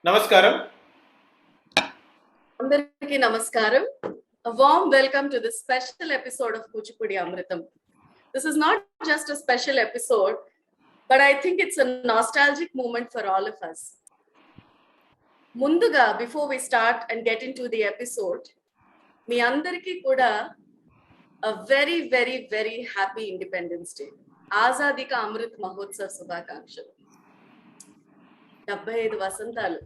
Namaskaram. Andariki namaskaram. A warm welcome to this special episode of Kuchipudi Amritham. This is not just a special episode, but I think it's a nostalgic moment for all of us. Munduga, before we start and get into the episode, మీ అందరికీ కూడా a very, very, very happy Independence Day. Azadi Ka Amrit Mahotsav శుభాకాంక్షలు. 75 వసంతాలు.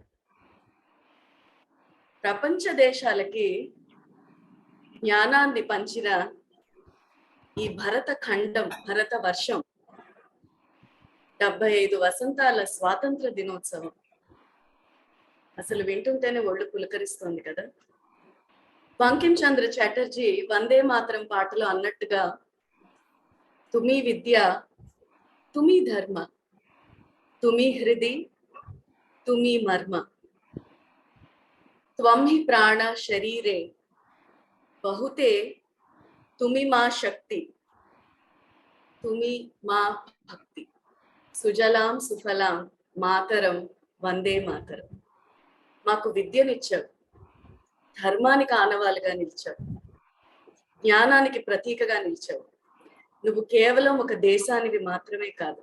ప్రపంచ దేశాలకి జ్ఞానాన్ని పంచిన ఈ భరత ఖండం, భరత వర్షం 75 వసంతాల స్వాతంత్ర దినోత్సవం అసలు వింటుంటేనే ఒళ్ళు పులకరిస్తోంది కదా. బంకిం చంద్ర చటర్జీ వందే మాతరం పాటలో అన్నట్టుగా తుమి విద్య, తుమి ధర్మ, తుమి హృది, తుమి మర్మ, త్వం హి ప్రాణ శరీరే బహుతే తుమి మా శక్తి, తుమి మా భక్తి, సుజలాం సుఫలాం మాతరం వందే మాతరం. మాకు విద్యనిచ్చావు, ధర్మానికి ఆనవాలుగా నిలిచావు, జ్ఞానానికి ప్రతీకగా నిలిచావు. నువ్వు కేవలం ఒక దేశానివి మాత్రమే కాదు,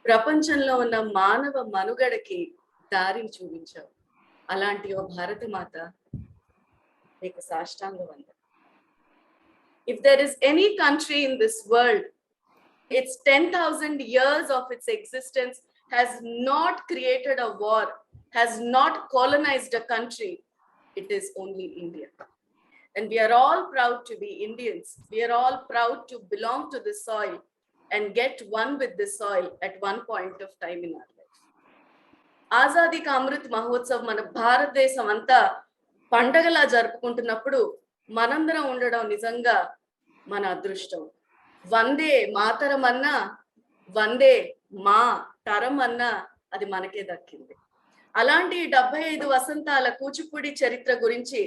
ప్రపంచంలో ఉన్న మానవ మనుగడకి దారిని చూపించావు. అలాంటి ఓ భారత మాత నీకు సాష్టాంగ వందనం. If there is any country in this world, its 10,000 years of its existence has not created a war, has not colonized a country, it is only India. And we are all proud to be Indians. We are all proud to belong to this soil and get one with this soil at one point of time in our life. Azadi Ka Amrit Mahotsav మన భారతదేశం అంతా పండగలా జరుపుకుంటున్నప్పుడు మనందరం ఉండడం నిజంగా మన అదృష్టం. వందే మాతరం అన్నా, వందే మా తరం అన్నా అది మనకే దక్కింది. అలాంటి 75 వసంతాల కూచిపూడి చరిత్ర గురించి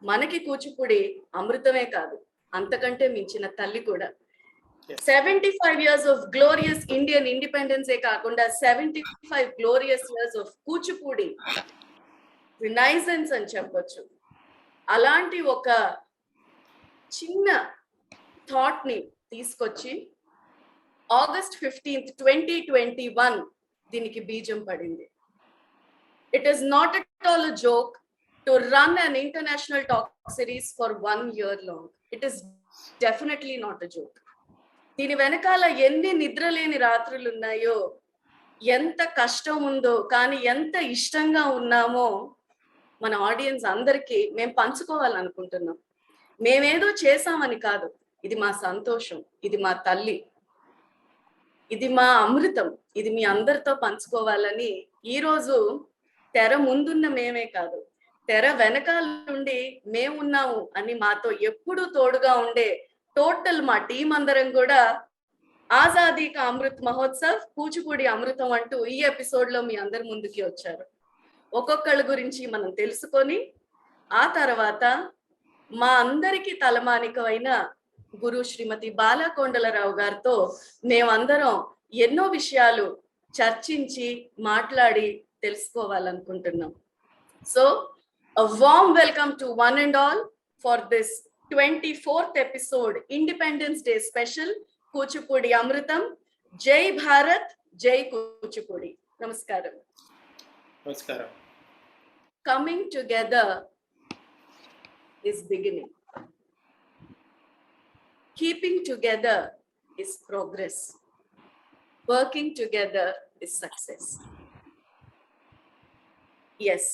మనకి కూచిపూడి అమృతమే కాదు, అంతకంటే మించిన తల్లి కూడా. 75 years of glorious Indian independence ఏ కాకుండా 75 glorious years of Kuchipudi renaissance అని చెప్పొచ్చు. అలాంటి ఒక చిన్న థాట్ ని తీసుకొచ్చి August 15th, 2021 దీనికి బీజం పడింది. It is not at all a joke to run an international talk series for 1 year long. It is definitely not a joke. దీని వెనకాల ఎన్ని నిద్రలేని రాత్రులు ఉన్నాయో, ఎంత కష్టం ఉందో, కానీ ఎంత ఇష్టంగా ఉన్నామో మన ఆడియన్స్ అందరికీ మేము పంచుకోవాలనుకుంటున్నాం. మేమేదో చేసామని కాదు, ఇది మా సంతోషం, ఇది మా తల్లి, ఇది మా అమృతం, ఇది మీ అందరితో పంచుకోవాలని ఈరోజు తెర ముందున్న మేమే కాదు, తెర వెనకాల నుండి మేమున్నాము అని మాతో ఎప్పుడూ తోడుగా ఉండే టోటల్ మా టీం అందరం కూడా ఆజాదీ కా అమృత్ మహోత్సవ్ కూచిపూడి అమృతం అంటూ ఈ ఎపిసోడ్ లో మీ అందరి ముందుకి వచ్చారు. ఒక్కొక్కళ్ళ గురించి మనం తెలుసుకొని ఆ తర్వాత మా అందరికి తలమానికమైన గురు శ్రీమతి బాలా కొండల రావు గారితో మేమందరం ఎన్నో విషయాలు చర్చించి మాట్లాడి తెలుసుకోవాలనుకుంటున్నాం. So a warm welcome to one and all for this 24th episode Independence Day special Kuchipudi Amritham. Jai Bharat, Jai Kuchipudi. Namaskaram. Namaskaram. Coming together is beginning. Keeping together is progress. Working together is success. Yes,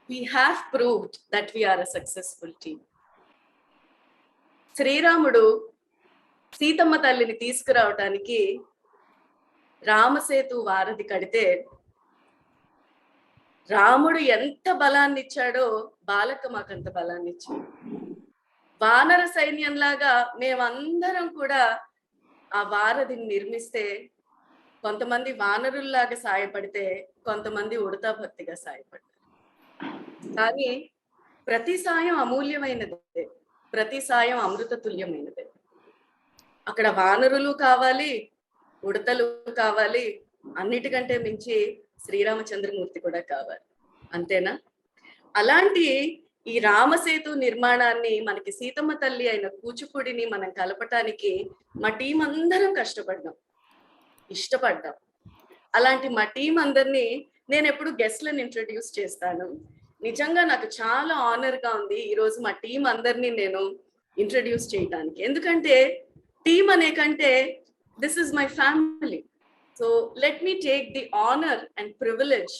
we have proved that we are a successful team. శ్రీరాముడు సీతమ్మ తల్లిని తీసుకురావటానికి రామసేతు వారధి కడితే రాముడు ఎంత బలాన్ని ఇచ్చాడో బాలక మాకంత బలాన్ని ఇచ్చాడు. వానర సైన్యంలాగా మేమందరం కూడా ఆ వారధిని నిర్మిస్తే కొంతమంది వానరుల్లాగా సాయపడితే కొంతమంది ఉడతా భక్తిగా సాయపడతారు. కానీ ప్రతి సాయం అమూల్యమైనదే, ప్రతి సాయం అమృత తుల్యమైనదే. అక్కడ వానరులు కావాలి, ఉడతలు కావాలి, అన్నిటికంటే మించి శ్రీరామచంద్రమూర్తి కూడా కావాలి, అంతేనా? అలాంటి ఈ రామసేతు నిర్మాణాన్ని మనకి సీతమ్మ తల్లి అయిన కూచిపూడిని మనం కలపటానికి మా టీం అందరం కష్టపడ్డాం, ఇష్టపడ్డాం. అలాంటి మా టీం అందరినీ నేను ఎప్పుడు గెస్ట్లను ఇంట్రడ్యూస్ చేస్తాను. నిజంగా నాకు చాలా ఆనర్ గా ఉంది ఈరోజు మా టీం అందరినీ నేను ఇంట్రడ్యూస్ చేయడానికి. ఎందుకంటే టీం అనే కంటే this is my family. So let me take the honour and privilege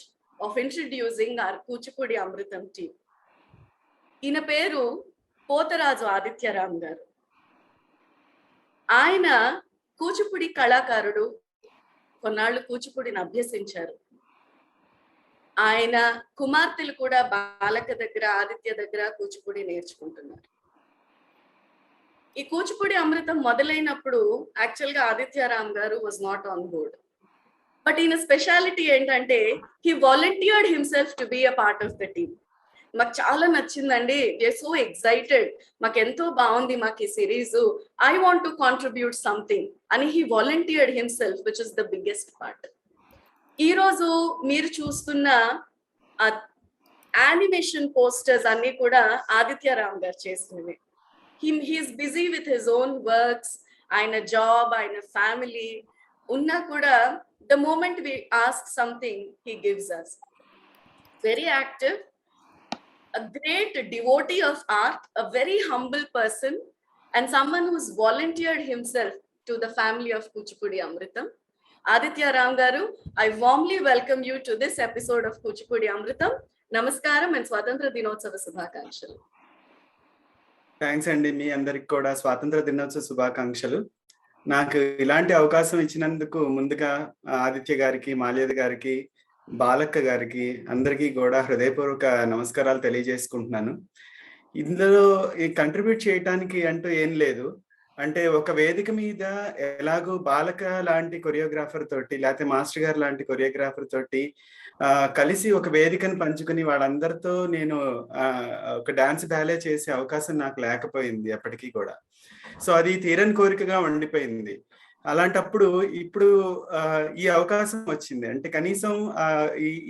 of introducing our Kuchipudi Amritham team. ఈయన పేరు పోతరాజు ఆదిత్యరామ్ గారు. ఆయన కూచిపూడి కళాకారుడు, కొన్నాళ్ళు కూచిపూడిని అభ్యసించారు. ఆయన కుమార్తెలు కూడా బాలక దగ్గర, ఆదిత్య దగ్గర కూచిపూడి నేర్చుకుంటున్నారు. ఈ కూచిపూడి అమృతం మొదలైనప్పుడు యాక్చువల్ గా ఆదిత్యరామ్ గారు was not on board. But ఈయన స్పెషాలిటీ ఏంటంటే he volunteered himself to be a part of the team. మాకు చాలా నచ్చిందండి, వీఆర్ సో ఎక్సైటెడ్, మాకు ఎంతో బాగుంది మాకు ఈ series, I want to contribute something అని he volunteered himself, which is the biggest part. ఈ రోజు మీరు చూస్తున్న యానిమేషన్ పోస్టర్స్ అన్ని కూడా ఆదిత్యరామ్ గారు చేసినవి. He's busy with his own works, ఆయన జాబ్, ఆయన ఫ్యామిలీ ఉన్నా కూడా the moment we ask something he gives us. Very active, a great devotee of art, a very humble person, and someone who's volunteered himself to the family of Kuchipudi Amritham. Aditya Ram Garu, I warmly welcome you to this episode of Kuchipudi Amritham. Namaskaram and Swatantra Dinotsava Shubhakankshalu. Thanks అండి, మీ అందరికి కూడా స్వాతంత్ర దినోత్సవ శుభాకాంక్షలు. నాకు ఇలాంటి అవకాశం ఇచ్చినందుకు ముందుగా ఆదిత్య గారికి, మాల్యద గారికి, బాలక్క గారికి అందరికీ కూడా హృదయపూర్వక నమస్కారాలు తెలియజేసుకుంటున్నాను. ఇందులో ఈ కంట్రిబ్యూట్ చేయటానికి అంటూ ఏం లేదు. అంటే ఒక వేదిక మీద ఎలాగో బాలక లాంటి కొరియోగ్రాఫర్ తోటి, లేకపోతే మాస్టర్ గారు లాంటి కొరియోగ్రాఫర్ తోటి కలిసి ఒక వేదికను పంచుకుని వాళ్ళందరితో నేను ఒక డాన్స్ బ్యాలే చేసే అవకాశం నాకు లేకపోయింది అప్పటికీ కూడా. సో అది తీరని కోరికగా ఉండిపోయింది. అలాంటప్పుడు ఇప్పుడు ఈ అవకాశం వచ్చింది. అంటే కనీసం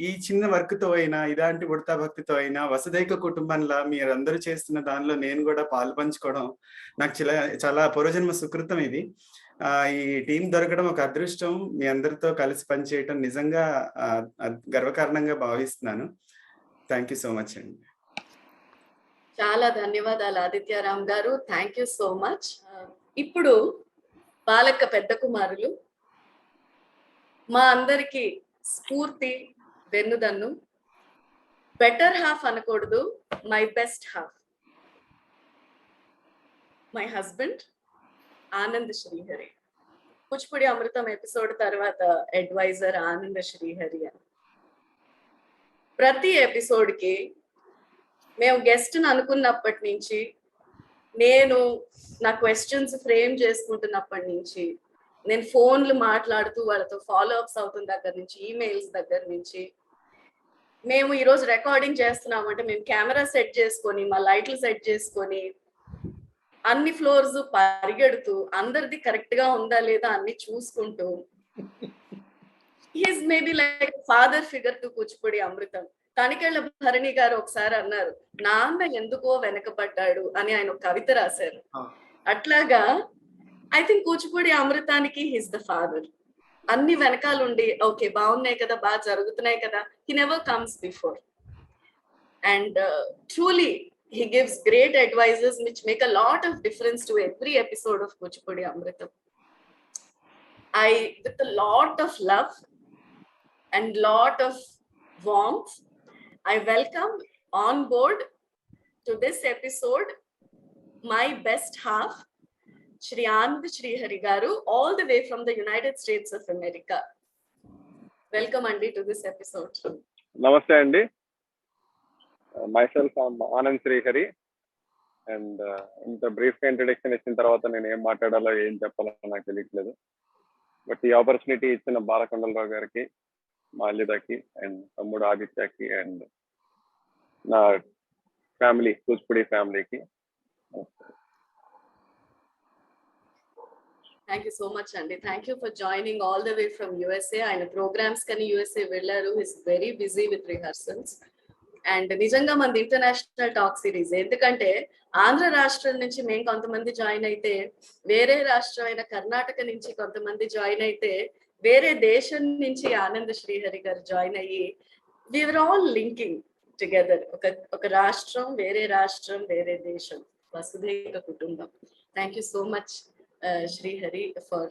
ఈ చిన్న వర్క్ తో అయినా, ఇలాంటి ఉడతా భక్తితో అయినా, వసుదైక కుటుంబంలా మీరందరూ చేస్తున్న దానిలో నేను కూడా పాలు పంచుకోవడం నాకు చాలా పూర్వజన్మ సుకృతం. ఇది ఈ టీం దొరకడం ఒక అదృష్టం. మీ అందరితో కలిసి పనిచేయటం నిజంగా గర్వకారణంగా భావిస్తున్నాను. థ్యాంక్ యూ సో మచ్ అండి. చాలా ధన్యవాదాలు ఆదిత్యరామ్ గారు, థ్యాంక్ యూ సో మచ్. ఇప్పుడు బాలక్క పెద్ద కుమారులు, మా అందరికి స్ఫూర్తి, వెన్నుదన్ను. బెటర్ హాఫ్ అనకూడదు, my best half, my husband Anand Srihari. Kuchipudi Amrutham episode తర్వాత అడ్వైజర్ ఆనంద్ శ్రీహరి అని. ప్రతి ఎపిసోడ్ కి మేము గెస్ట్ అనుకున్నప్పటి నుంచి, నేను నా క్వశ్చన్స్ ఫ్రేమ్ చేసుకుంటున్నప్పటి నుంచి, నేను ఫోన్లు మాట్లాడుతూ వాళ్ళతో ఫాలో అప్స్ అవుతున్న దగ్గర నుంచి, ఈమెయిల్స్ దగ్గర నుంచి, మేము ఈరోజు రికార్డింగ్ చేస్తున్నామంటే మేము కెమెరా సెట్ చేసుకొని, మా లైట్లు సెట్ చేసుకొని, అన్ని ఫ్లోర్స్ పరిగెడుతూ అందరిది కరెక్ట్ గా ఉందా లేదా అన్ని చూసుకుంటూ, he's maybe like father figure to Kuchipudi Amrutham. Tanikella Bharani garu ఒకసారి అన్నారు, నాన్న ఎందుకో వెనకబడ్డాడు అని ఆయన ఒక కవిత రాశారు. అట్లాగా ఐ థింక్ కూచిపూడి అమృతానికి హిస్ ద ఫాదర్. అన్ని వెనకాలుండి ఓకే బాగున్నాయి కదా, బాగా జరుగుతున్నాయి కదా, he never comes before. And truly he gives great advices which make a lot of difference to every episode of Kuchipudi Amritham. With a lot of love and lot of warmth, I welcome on board to this episode my best half, Shri Anand Shrihari Garu, all the way from the United States of America. Welcome Andy to this episode. Namaste Andy. Myself, I'm Anand Shrihari, and ఇంత brief introduction ఇచ్చిన తర్వాత నేను ఏం మాట్లాడాలో ఏం చెప్పాలో నాకు తెలియట్లేదు. బట్ ఈ ఆపర్చునిటీ ఇచ్చిన బాల కొండలరావు గారికి, మాల్యదకి, అండ్ తమ్ముడు ఆదిత్యకి, అండ్ నా ఫ్యామిలీ కూచిపూడి ఫ్యామిలీకి Thank you so much, Andy. Thank you for joining all the way from USA. ఆయన ప్రోగ్రామ్స్ కని USA వెళ్ళారు. He's very busy with rehearsals. And నిజంగా మనది ఇంటర్నేషనల్ టాక్ సిరీస్. ఎందుకంటే ఆంధ్ర రాష్ట్రం నుంచి మేము కొంతమంది జాయిన్ అయితే, వేరే రాష్ట్రం అయిన కర్ణాటక నుంచి కొంతమంది జాయిన్ అయితే, వేరే దేశం నుంచి ఆనంద శ్రీహరి గారు జాయిన్ అయ్యి, వీఆర్ ఆల్ లింకింగ్ టుగెదర్. ఒక రాష్ట్రం, వేరే దేశం, వసుధైక కుటుంబం. Thank you so much Srihari for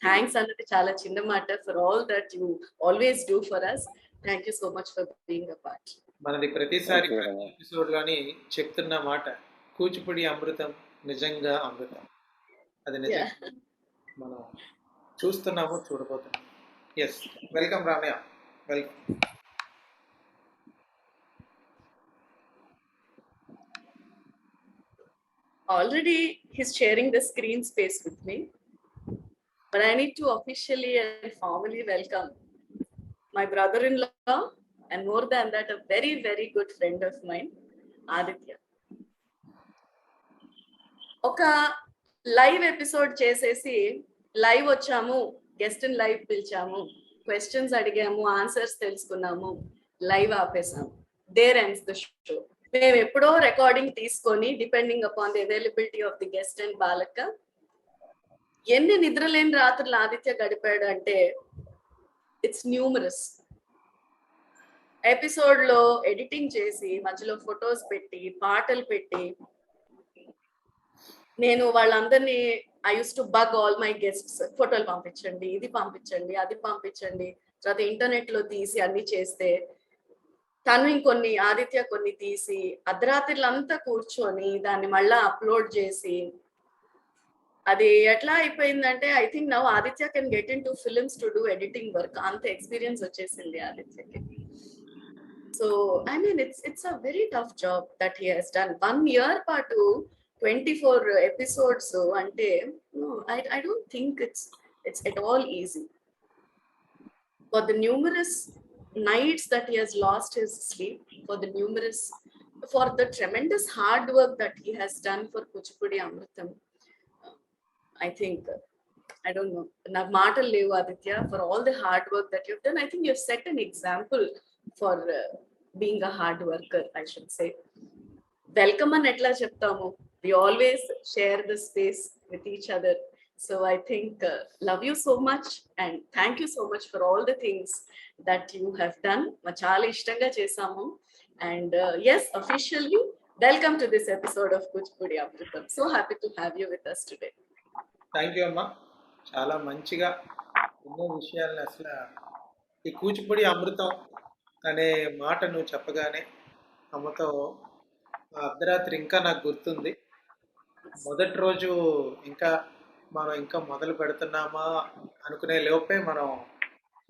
thanks అన్నది చాలా చిన్న మాట. For all that you always do for us. Thank you so much for being a part. మనది ప్రతిసారి ఎపిసోడ్ లోని చెప్తున్న మాట, కూచిపూడి అమృతం నిజంగా అమృతం. అది నిజం, మనం చూస్తున్నాము, చూడబోతున్నాం. Yes, welcome Ramayya, welcome. Already he's sharing the screen space with me, but I need to officially and formally welcome my brother-in-law, and more than that, a very, very good friend of mine, Aditya. ఒక live episode చేసేసి live వచ్చాము, guest in live పిలిచాము, questions అడిగాము, answers తెలుసుకున్నాము, live ఆపేసాము. There ends the show. మేము ఎప్పుడో recording తీసుకొని, depending upon the availability of the guest and బాలక, ఎన్ని నిద్రలేని రాత్రులు ఆదిత్య గడిపాడు అంటే ఇట్స్ న్యూమరస్. ఎపిసోడ్ లో ఎడిటింగ్ చేసి, మధ్యలో ఫొటోస్ పెట్టి, పాటలు పెట్టి, నేను వాళ్ళందరినీ I use to bug all my guests, ఫోటోలు పంపించండి, ఇది పంపించండి, అది పంపించండి, తర్వాత ఇంటర్నెట్ లో తీసి అన్ని చేస్తే, తను ఇంకొన్ని, ఆదిత్య కొన్ని తీసి, అర్ధరాత్రులంతా కూర్చొని దాన్ని మళ్ళా అప్లోడ్ చేసి, అది ఎట్లా అయిపోయిందంటే I think now Aditya can get in to films to do editing work. అంత ఎక్స్పీరియన్స్ వచ్చేసింది ఆదిత్యకి. So it's a very tough job that he has done. 1 year పాటు 24 episodes అంటే I don't think it's at all easy. For the numerous nights that he has lost his sleep, for the tremendous hard work that he has done for Kuchipudi Amritham, I think, I don't know, నాకు మాటలు లేవు Aditya, for all the hard work that you've done. I think you've set an example for being a hard worker, I should say. Welcome అని ఎట్లా చెప్తాము, we always share the space with each other. So I think love you so much and thank you so much for all the things that you have done. Chaala ishtanga chesamu, and yes, officially welcome to this episode of Kuchipudi Amritham. So happy to have you with us today. Thank you అమ్మా, చాలా మంచిగా ఎన్నో విషయాలను, అసలు ఈ కూచిపూడి అమృతం అనే మాట నువ్వు చెప్పగానే అమ్మతో అర్ధరాత్రి ఇంకా నాకు గుర్తుంది. మొదటి రోజు మనం ఇంకా మొదలు పెడుతున్నామా అనుకునే లోపే మనం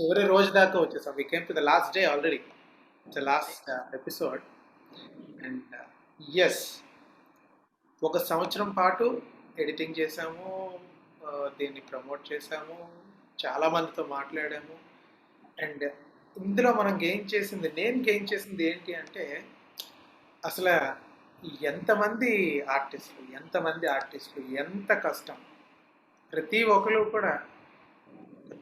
చివరి రోజు దాకా వచ్చేసాం. We came to the last day already, the last episode. And yes, 1 సంవత్సరం పాటు ఎడిటింగ్ చేసాము, దీన్ని ప్రమోట్ చేసాము, చాలామందితో మాట్లాడాము. అండ్ ఇందులో మనం నేను గెయిన్ చేసింది ఏంటి అంటే, అసలు ఎంతమంది ఆర్టిస్టులు, ఎంత కష్టం. ప్రతి ఒక్కరు కూడా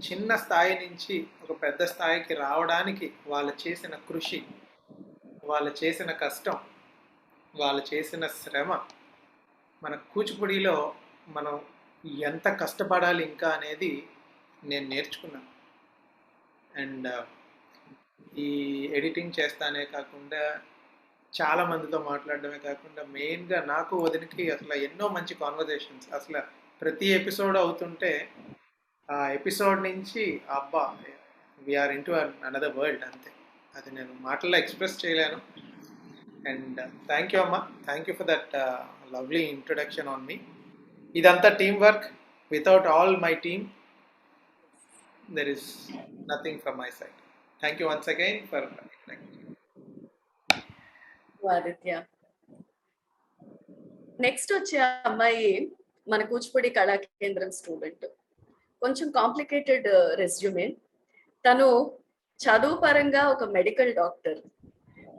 చిన్న స్థాయి నుంచి ఒక పెద్ద స్థాయికి రావడానికి వాళ్ళు చేసిన కృషి, వాళ్ళు చేసిన కష్టం, వాళ్ళు చేసిన శ్రమ, మన కూచిపూడిలో మనం ఎంత కష్టపడాలి ఇంకా అనేది నేను నేర్చుకున్నాను. అండ్ ఈ ఎడిటింగ్ చేస్తానే కాకుండా, చాలా మందితో మాట్లాడడమే కాకుండా, మెయిన్గా నాకు వదినకి అసలు ఎన్నో మంచి కాన్వర్జేషన్స్. అసలు ప్రతి ఎపిసోడ్ అవుతుంటే ఆ ఎపిసోడ్ నుంచి అబ్బా, we're in to another world, అంతే. అది నేను మాటల్లో ఎక్స్ప్రెస్ చేయలేను. అండ్ థ్యాంక్ యూ అమ్మా, thank you for that lovely introduction on me. ఇదంతా team work. Without all my team there is nothing from my side. Thank you once again for Aditya. Next వచ్చే అమ్మాయి మన కూచిపూడి కళా కేంద్రం స్టూడెంట్. కొంచెం complicated resume. తను చదువు పరంగా ఒక మెడికల్ డాక్టర్,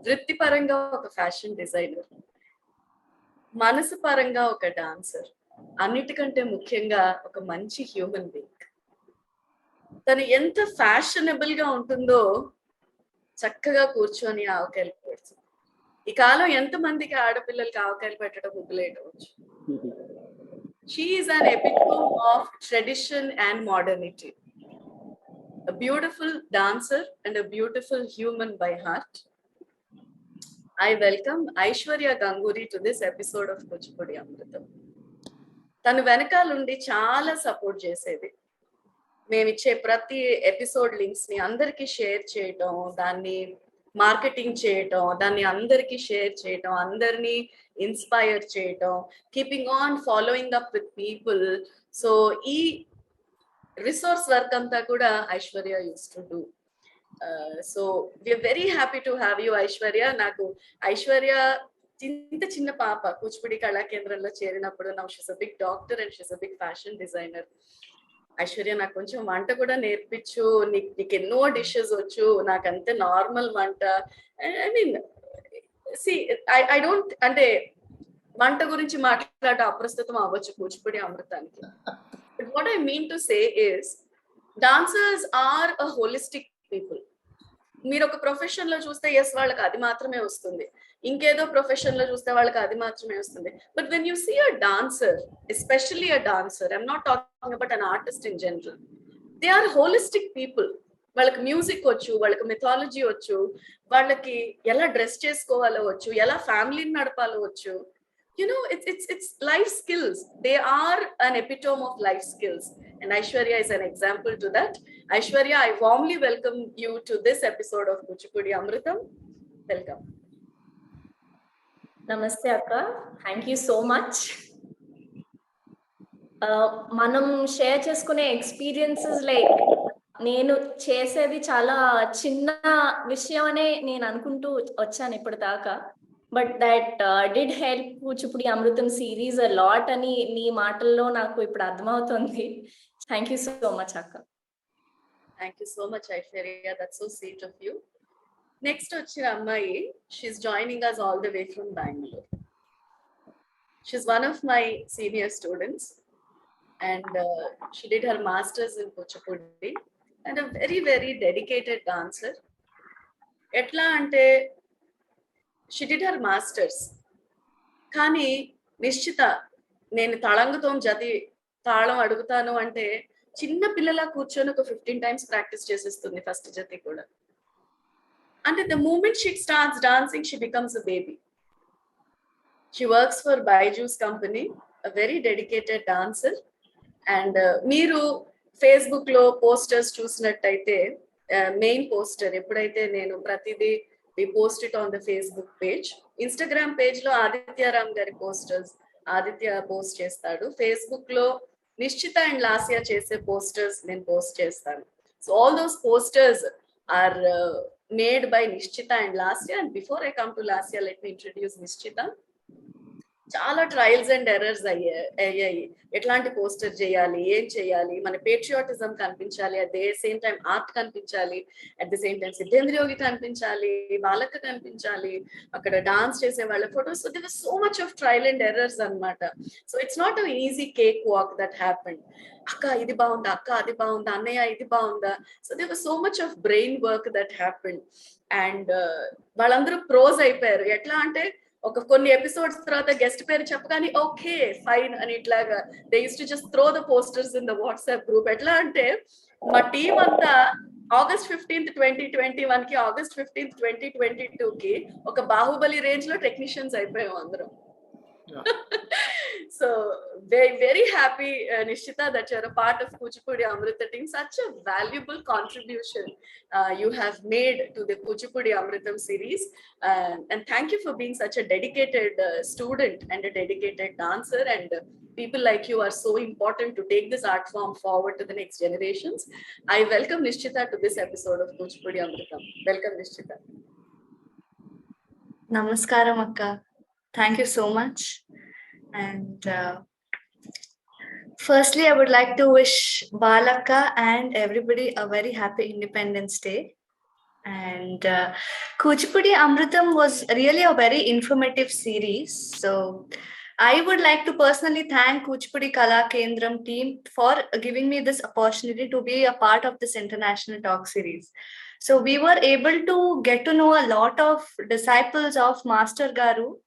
వృత్తిపరంగా ఒక ఫ్యాషన్ డిజైనర్, మనసు పరంగా ఒక డాన్సర్, అన్నిటికంటే ముఖ్యంగా ఒక మంచి హ్యూమన్ బీయింగ్. తను ఎంత ఫ్యాషనబుల్ గా ఉంటుందో చక్కగా కూర్చొని ఆవకాయలు పెడుతుంది. ఈ కాలం ఎంతమందికి ఆడపిల్లలకి ఆవకాయలు పెట్టడం ముగ్గులేయవచ్చు. She is an epitome of tradition and modernity. A beautiful dancer and a beautiful human by heart. I welcome Aishwarya Ganguri to this episode of Kuchipudi Amritham. తను వెనకాలండి చాలా సపోర్ట్ చేసేది. మేమిచ్చే ప్రతి ఎపిసోడ్ లింక్స్ ని అందరికీ షేర్ చేయటం, దాన్ని marketing చేయటం, దాన్ని అందరికీ షేర్ చేయటం, అందరినీ ఇన్స్పైర్ చేయటం, keeping on following up with people. So ఈ రిసోర్స్ వర్క్ అంతా కూడా Aishwarya use to do. So we're very happy to have you Aishwarya. నాకు ఐశ్వర్య చిన్న పాప కూచిపూడి కళా కేంద్రంలో చేరినప్పుడు now she's a big doctor and she's a big fashion designer. Aishwarya నాకు కొంచెం వంట కూడా నేర్పించు, నీకు ఎన్నో డిషెస్ వచ్చు, నాకంతే నార్మల్ వంట. ఐ మీన్ ఐ డోంట్, అంటే వంట గురించి మాట్లాడటం అప్రస్తుతం అవ్వచ్చు కూచిపూడి అమృతానికి. But what I mean to say is dancers are a holistic people. మీరు ఒక ప్రొఫెషన్ లో చూస్తే ఎస్ వాళ్ళకి అది మాత్రమే వస్తుంది, ఇంకేదో ప్రొఫెషన్ లో చూస్తే వాళ్ళకి అది మాత్రమే వస్తుంది. But when you see a dancer, especially a dancer, I'm not talking about an artist in general, they are holistic people. వాళ్ళకి మ్యూజిక్ వచ్చు, వాళ్ళకి మిథాలజీ వచ్చు, వాళ్ళకి ఎలా డ్రెస్ చేసుకోవాలో వచ్చు, ఎలా ఫ్యామిలీని నడపాలో వచ్చు. You know, it's life skills. They are an epitome of life skills, and Aishwarya is an example to that. Aishwarya, I warmly welcome you to this episode of Kuchipudi Amritham. Welcome. Namaste Akka, thank you so much. మనం share చేసుకునే experiences like నేను చేసేది చాలా చిన్న విషయం అనే నేను అనుకుంటూ వచ్చాను ఇప్పటిదాకా. But that did help Kuchipudi Amrutham series a lot అని నీ మాటల్లో నాకు ఇప్పుడు అర్థమవుతుంది. థ్యాంక్ యూ సో మచ్ అక్క. Thank you so much, Aishwarya. That's so sweet of you. Next వచ్చిన అమ్మాయి, she's joining us all the way from Bangalore. She's one of my senior students and she did her masters in Kuchipudi and a very very dedicated dancer. ఎట్లా అంటే she did her masters కానీ నిశ్చిత నేను తళంగుతో జతి తాళం అడుగుతాను అంటే చిన్న పిల్లలా కూర్చొని ఒక 15 times ప్రాక్టీస్ చేసేస్తుంది ఫస్ట్ జతి కూడా. అంటే the moment she starts dancing she becomes a baby. She works for Byju's company, a very dedicated dancer. And మీరు ఫేస్బుక్ లో పోస్టర్స్ చూసినట్టయితే మెయిన్ పోస్టర్ ఎప్పుడైతే నేను ప్రతిదీ we post it on the Facebook page. Instagram page లో ఆదిత్యరామ్ గారి posters Aditya post చేస్తాడు. Facebook లో నిశ్చిత అండ్ లాస్యా చేసే పోస్టర్స్ నేను పోస్ట్ చేస్తాను. So all those posters are made by Nischitha and Lasya. And before I come to Lasya, let me introduce Nischitha. చాలా trials and errors అయ్యాయి. ఎట్లాంటి పోస్టర్ చేయాలి, ఏం చేయాలి, మన పేట్రియాటిజం కనిపించాలి, at the same time art కనిపించాలి, at the same time Siddhendrayogi కనిపించాలి, బాలక్క కనిపించాలి, అక్కడ డాన్స్ చేసే వాళ్ళ photos. So there was so much of trial and errors అన్నమాట. So it's not an easy cake walk that happened. అక్క ఇది బాగుందా, అక్క అది బాగుందా, అన్నయ్య ఇది బాగుందా. So there was so much of brain work that happened. And వాళ్ళందరూ ప్రోజ్ అయిపోయారు. ఎట్లా అంటే ఒక కొన్ని ఎపిసోడ్స్ తర్వాత గెస్ట్ పేరు చెప్పగానే ఓకే ఫైన్ అని ఇట్లాగా they use to just throw the posters in the WhatsApp group. ఎట్లా అంటే మా టీం అంతా August 15th 2021 కి August 15th 2022 కి ఒక బాహుబలి రేంజ్ లో టెక్నీషియన్స్ అయిపోయాం అందరం. So very very happy Nishita that you're a part of Kuchipudi Amrita team. Such a valuable contribution you have made to the Kuchipudi Amritam series, and thank you for being such a dedicated student and a dedicated dancer, and people like you are so important to take this art form forward to the next generations. I welcome Nishita to this episode of Kuchipudi Amritam. Welcome Nishita. Namaskaram Akka. Thank you so much. And firstly, I would like to wish Balakka and everybody a very happy Independence Day. And Kuchipudi Amritam was really a very informative series. So I would like to personally thank Kuchipudi Kalaa Kendram team for giving me this opportunity to be a part of this international talk series. So we were able to get to know a lot of disciples of Master Garu.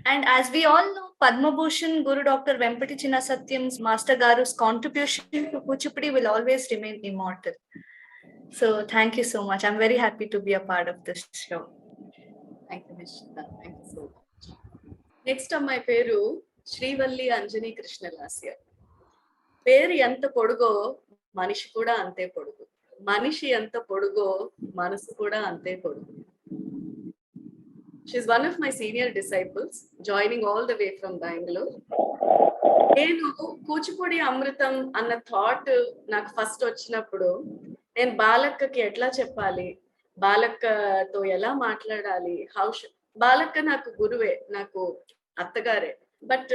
And as we all know, Padma Bhushan Guru Dr. Vempati Chinna Satyam's Master Garu's contribution to Kuchipudi will always remain immortal. So thank you so much. I'm very happy to be a part of this show. Thank you, Nishita. Thank you so much. Next అమ్మాయి పేరు శ్రీవల్లి అంజనీ కృష్ణలాస్య. పేరు ఎంత పొడుగో మనిషి కూడా అంతే పొడుగు, మనిషి ఎంత పొడుగో మనసు కూడా అంతే పొడుగు. She's one of my senior disciples, joining all the way from Bangalore. నేను కూచిపూడి అమృతం అన్న థాట్ నాకు ఫస్ట్ వచ్చినప్పుడు నేను బాలక్కకి ఎట్లా చెప్పాలి, బాలక్కతో ఎలా మాట్లాడాలి, బాలక్క నాకు గురువే, నాకు అత్తగారే. బట్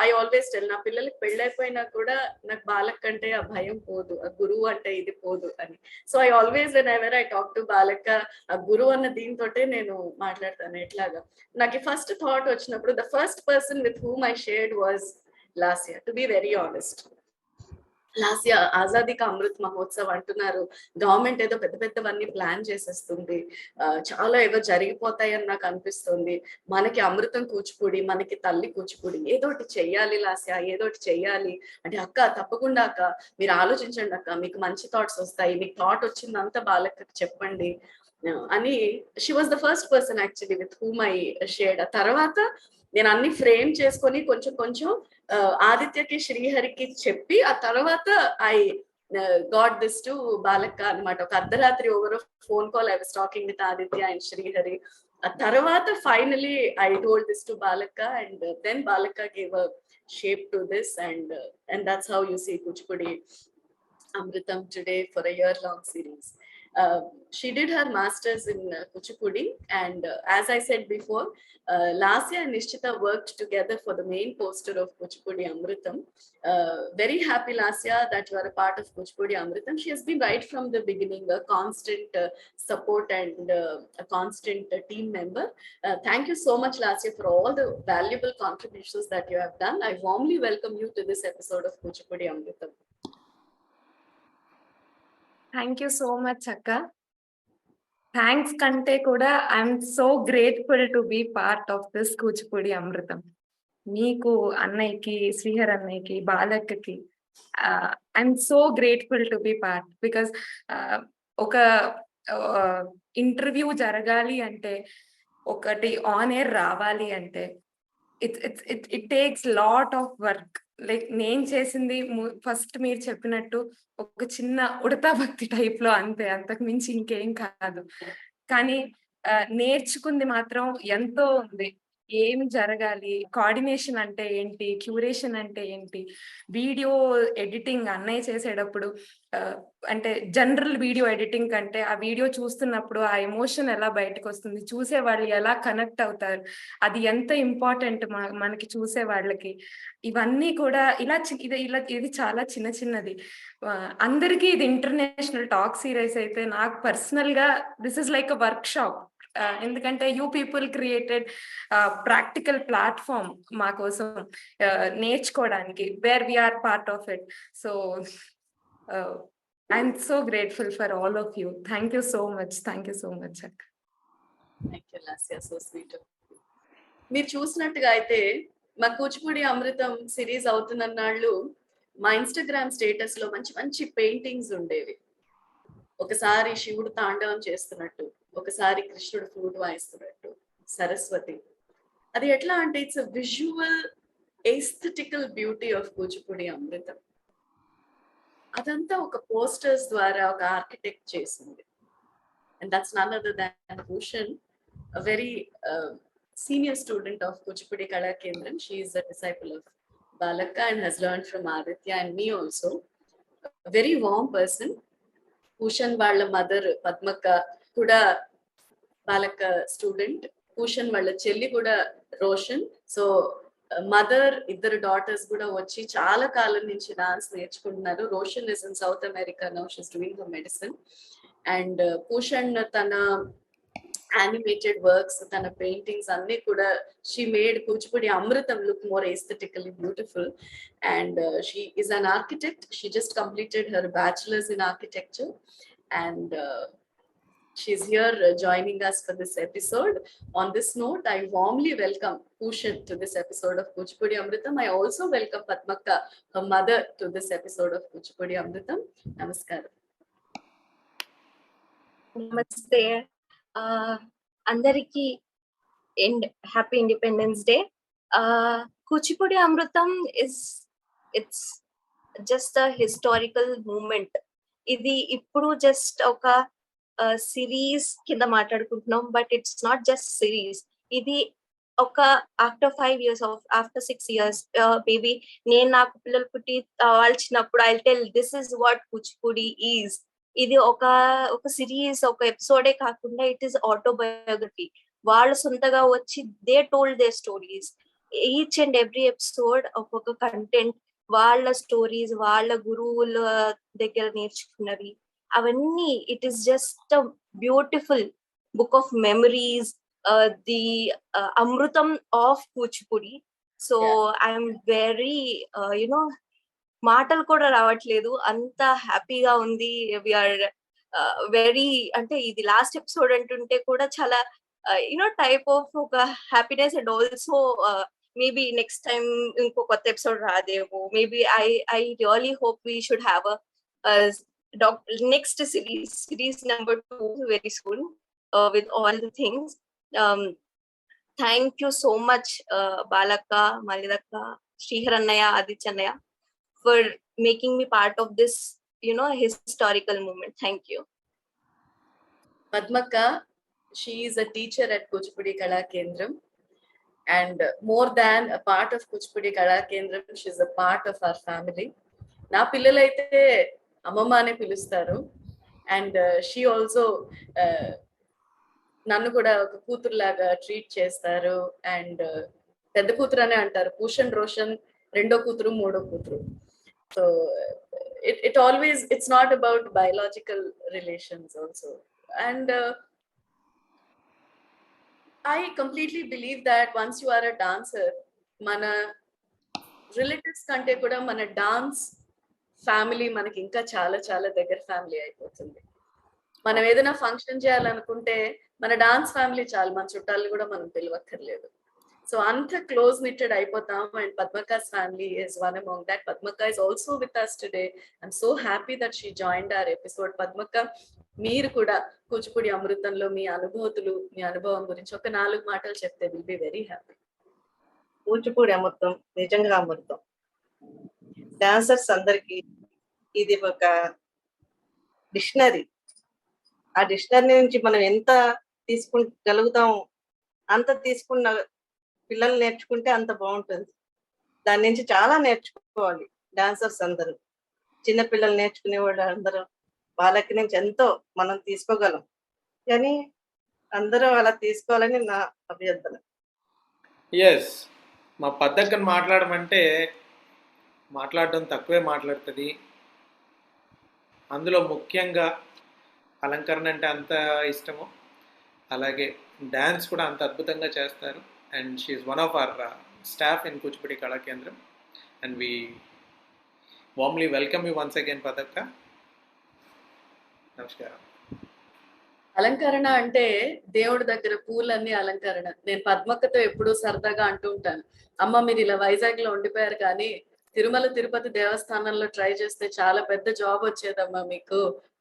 ఐ ఆల్వేస్ టెల్, నా పిల్లలకి పెళ్ళైపోయినా కూడా నాకు బాలక్క అంటే ఆ భయం పోదు, ఆ గురువు అంటే ఇది పోదు అని. So I always whenever I talk to బాలక్క, ఆ గురువు అన్న దీంతోటే నేను మాట్లాడతాను. ఎట్లాగా నాకు ఫస్ట్ థాట్ వచ్చినప్పుడు the first person with whom I shared was Lasya, to be very honest. Lasya Azadi Ka Amrit Mahotsav అంటున్నారు, గవర్నమెంట్ ఏదో పెద్ద పెద్దవన్నీ ప్లాన్ చేసేస్తుంది, చాలా ఏదో జరిగిపోతాయని నాకు అనిపిస్తుంది. మనకి అమృతం కూచిపూడి, మనకి తల్లి కూచిపూడి, ఏదోటి చెయ్యాలి లాస్య, ఏదోటి చెయ్యాలి అంటే, అక్క తప్పకుండా అక్క మీరు ఆలోచించండి అక్క, మీకు మంచి థాట్స్ వస్తాయి, మీకు థాట్ వచ్చిందంతా బాలక్కకి చెప్పండి అని. She was the first person actually with whom I shared. ఆ తర్వాత నేను అన్ని ఫ్రేమ్ చేసుకొని కొంచెం కొంచెం ఆదిత్యకి శ్రీహరికి చెప్పి, ఆ తర్వాత ఐ గాట్ దిస్ టు బాలక్క అనమాట. ఒక అర్ధరాత్రి over phone call I was talking with Aditya and Srihari. ఆ తర్వాత finally I told this to బాలక్క, అండ్ దెన్ బాలక్క gave a shape to this, and that's how you see Kuchipudi Amritham today for a year-long series. She did her masters in Kuchipudi, and as I said before, Lasya and Nishchita worked together for the main poster of Kuchipudi Amritham. Very happy, Lasya, that you are a part of Kuchipudi Amritham. She has been right from the beginning a constant support and a constant team member. Thank you so much, Lasya, for all the valuable contributions that you have done. I warmly welcome you to this episode of Kuchipudi Amritham. Thank you so much, Akka. Thanks kante kuda, I'm so grateful to be part of this Kuchipudi Amritham. Meeku annayiki, Srihar annayiki, Balakkaki, I'm so grateful to be part, because oka interview jaragali ante, okati on air ravali ante, it takes lot of work. Like నేను చేసింది first మీరు చెప్పినట్టు ఒక చిన్న ఉడతా భక్తి type లో అంతే, అంతకు మించి ఇంకేం కాదు. కానీ నేర్చుకుంది మాత్రం ఎంతో ఉంది. ఏం జరగాలి, కోఆర్డినేషన్ అంటే ఏంటి, క్యూరేషన్ అంటే ఏంటి, వీడియో ఎడిటింగ్ అన్నయ్య చేసేటప్పుడు అంటే జనరల్ వీడియో ఎడిటింగ్ కంటే ఆ వీడియో చూస్తున్నప్పుడు ఆ ఎమోషన్ ఎలా బయటకు వస్తుంది, చూసే వాళ్ళు ఎలా కనెక్ట్ అవుతారు, అది ఎంత ఇంపార్టెంట్ మనకి చూసే వాళ్ళకి. ఇవన్నీ కూడా ఇది చాలా చిన్నది. అందరికీ ఇది ఇంటర్నేషనల్ టాక్ సిరీస్ అయితే, నాకు పర్సనల్ గా this is like a workshop. ఎందుకంటే you people created practical platform మా కోసం నేర్చుకోవడానికి, where we're part of it. So I'm so grateful for all of you. Thank you so much. Thank you so much అక్క. Thank you Lasya, so sweet. మీరు చూసినట్టుగా అయితే మా కూచిపూడి అమృతం series అవుతున్నన్నాళ్ళు మా Instagram status లో మంచి మంచి పెయింటింగ్స్ ఉండేవి. ఒకసారి శివుడు తాండవం చేస్తున్నట్టు, ఒకసారి కృష్ణుడు ఫ్లూట్ వాయిస్తున్నట్టు, సరస్వతి. అది ఎట్లా అంటే it's a visual aesthetical beauty of Kuchipudi Amrutham. అదంతా ఒక పోస్టర్స్ ద్వారా ఒక ఆర్కిటెక్ట్ చేసింది. And that's none other than Bhushan, a very senior student of Kuchipudi Kalaa Kendram. She is a disciple of Balakka and has learned from Aditya and me also. A very warm person. Bhushan వాళ్ళ mother Padmakka కూడా Balakka student. Bhushan వాళ్ళ చెల్లి కూడా Roshan. So mother, ఇద్దరు daughters కూడా వచ్చి చాలా కాలం నుంచి డాన్స్ నేర్చుకుంటున్నారు. Roshan is in south America now, she's doing her medicine. And Bhushan తన animated works, tana paintings anni kuda she made Kuchipudi Amritham look more aesthetically beautiful. And she is an architect. She just completed her bachelor's in architecture, and she's here joining us for this episode. On this note, I warmly welcome Bhushan to this episode of Kuchipudi Amritham. I also welcome Padmakka, her mother, to this episode of Kuchipudi Amritham. Namaskaram. నమస్తే అందరికి happy Independence Day. Kuchipudi Amritham it's just a historical moment. ఇది ఇప్పుడు just ఒక series కింద మాట్లాడుకుంటున్నాం, but it's not just series. ఇది ఒక after 5 years, after 6 years, maybe నేను నాకు పిల్లలు పుట్టి వాళ్ళు చిన్నప్పుడు I tell this is what Kuchipudi is. ఇది ఒక సిరీస్, ఒక ఎపిసోడే కాకుండా ఇట్ ఈస్ ఆటోబయోగ్రఫీ. వాళ్ళు సొంతగా వచ్చి they told their stories. Each and every episode ఒక్కొక్క కంటెంట్, వాళ్ళ స్టోరీస్, వాళ్ళ గురువుల దగ్గర నేర్చుకున్నవి అవన్నీ. It is just a beautiful book of memories, the Amrutham of Kuchipudi. So I'm very మాటలు కూడా రావట్లేదు, అంత హ్యాపీగా ఉంది. వీఆర్ వెరీ, అంటే ఇది లాస్ట్ ఎపిసోడ్ అంటుంటే కూడా చాలా టైప్ ఆఫ్ ఒక happiness. And also maybe next time ఇంకో కొత్త ఎపిసోడ్ రాదేమో. Maybe I really hope we should have next series number 2 very soon with all the things. Thank you so much, Balakka, Malidakka, Sriharannaya, Adityannaya, for making me part of this historical moment. Thank you. Padmakka, she is a teacher at Kuchipudi Kalaa Kendram, and more than a part of Kuchipudi Kalaa Kendram, she is a part of our family. Na pillalaithe అమ్మమ్మ అనే పిలుస్తారు. And she also నన్ను కూడా ఒక కూతురులాగా treat చేస్తారు. And పెద్ద కూతురు అనే అంటారు, భూషణ్ రోషన్ రెండో కూతురు మూడో కూతురు. So it always, it's not about biological relations also. And I completely believe that once you are a dancer, mana relatives kante kuda mana dance family మనకి ఇంకా చాలా చాలా దగ్గర ఫ్యామిలీ అయిపోతుంది. మనం ఏదైనా ఫంక్షన్ చేయాలనుకుంటే మన డాన్స్ ఫ్యామిలీ చాలు, మన చుట్టాలు కూడా మనం పిలవక్కర్లేదు. సో అంత క్లోజ్ నిట్టెడ్ అయిపోతాం. And Padmakka's family is one among that. Padmakka is also with us today. I'm so happy that she joined our episode. Padmakka, మీరు కూడా కూచిపూడి అమృతంలో మీ అనుభూతులు, మీ అనుభవం గురించి ఒక 4 మాటలు చెప్తే will be very happy. Kuchipudi Amrutham నిజంగా అమృతం. డాన్సర్స్ అందరికి ఇది ఒక డిక్షనరీ. ఆ డిక్షనరీ నుంచి మనం ఎంత తీసుకుంటగలుగుతాం, అంత తీసుకున్న పిల్లలు నేర్చుకుంటే అంత బాగుంటుంది. దాని నుంచి చాలా నేర్చుకోవాలి డాన్సర్స్ అందరూ. చిన్నపిల్లలు నేర్చుకునే వాళ్ళు అందరూ వాళ్ళకి నుంచి ఎంతో మనం తీసుకోగలం, కానీ అందరూ అలా తీసుకోవాలని నా అభ్యర్థన. ఎస్, మా పద్దక్కని మాట్లాడమంటే మాట్లాడడం తక్కువే మాట్లాడుతుంది. అందులో ముఖ్యంగా అలంకరణ అంటే అంత ఇష్టము, అలాగే డ్యాన్స్ కూడా అంత అద్భుతంగా చేస్తారు. And she is one of our staff in Kuchipudi Kala Kendram. And we warmly welcome you once again పదక్క. నమస్కారం. అలంకరణ అంటే దేవుడి దగ్గర పూలన్నీ అలంకరణ. నేను పద్మక్కతో ఎప్పుడూ సరదాగా అంటూ ఉంటాను, అమ్మ మీరు ఇలా వైజాగ్ లో ఉండిపోయారు కానీ తిరుమల తిరుపతి దేవస్థానంలో ట్రై చేస్తే చాలా పెద్ద జాబ్ వచ్చేదమ్మా మీకు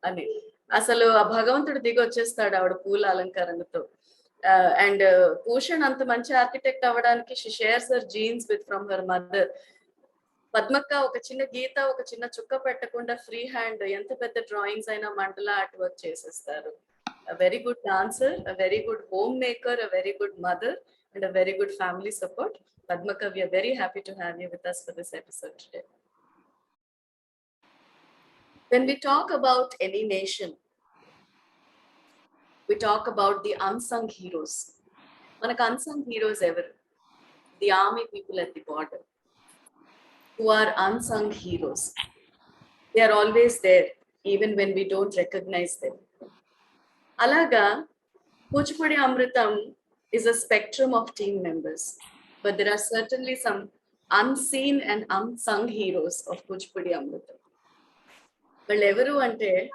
అని. అసలు ఆ భగవంతుడు దిగి వచ్చేస్తాడు ఆవిడ పూల అలంకరణతో. అండ్ భూషణ్ అంత మంచి ఆర్కిటెక్ట్ అవ్వడానికి she shares her genes with from her mother. పద్మక్క ఒక చిన్న గీత, ఒక చిన్న చుక్క పెట్టకుండా ఫ్రీ హ్యాండ్ ఎంత పెద్ద డ్రాయింగ్స్ అయినా మండల ఆర్ట్ వర్క్ చేసేస్తారు. A very good dancer, a very good homemaker, a very good mother, and a very good family support. Padmakka, we are very happy to have you with us for this episode today. When we talk about any nation, we talk about the unsung heroes. Manaku unsung heroes ever, the army people at the border, who are unsung heroes. They are always there, even when we don't recognize them. అలాగా Kuchipudi Amritham is a spectrum of team members, but there are certainly some unseen and unsung heroes of Kuchipudi Amritham. Well, everyone ante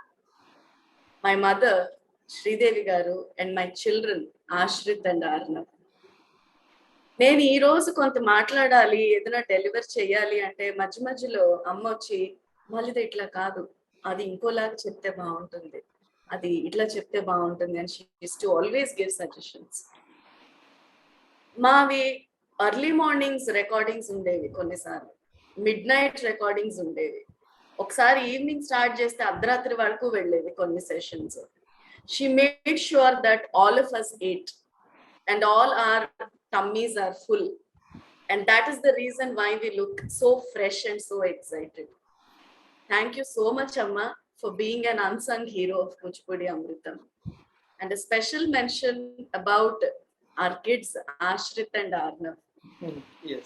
my mother, Sridevi garu, and my children, Ashrit and Arnav. నేను ఈ రోజు కొంత మాట్లాడాలి, ఏదైనా deliver చేయాలి అంటే మధ్య మధ్యలో అమ్మ వచ్చి మళ్ళీ ఇట్లా కాదు, అది ఇంకోలాగా చెప్తే బాగుంటుంది, అది ఇట్లా చెప్తే బాగుంటుంది అని she use to always give suggestions. మావి ఎర్లీ మార్నింగ్స్ రికార్డింగ్స్ ఉండేవి, కొన్నిసార్లు మిడ్ నైట్ రికార్డింగ్స్ ఉండేవి, ఒకసారి ఈవినింగ్ స్టార్ట్ చేస్తే అర్ధరాత్రి వరకు వెళ్ళేవి కొన్ని sessions. She made sure that all of us ate and all our tummies are full, and that is the reason why we look so fresh and so excited. Thank you so much, Amma, for being an unsung hero of Kuchipudi Amritham. And a special mention about our kids, Ashrit and Arnav. Yes.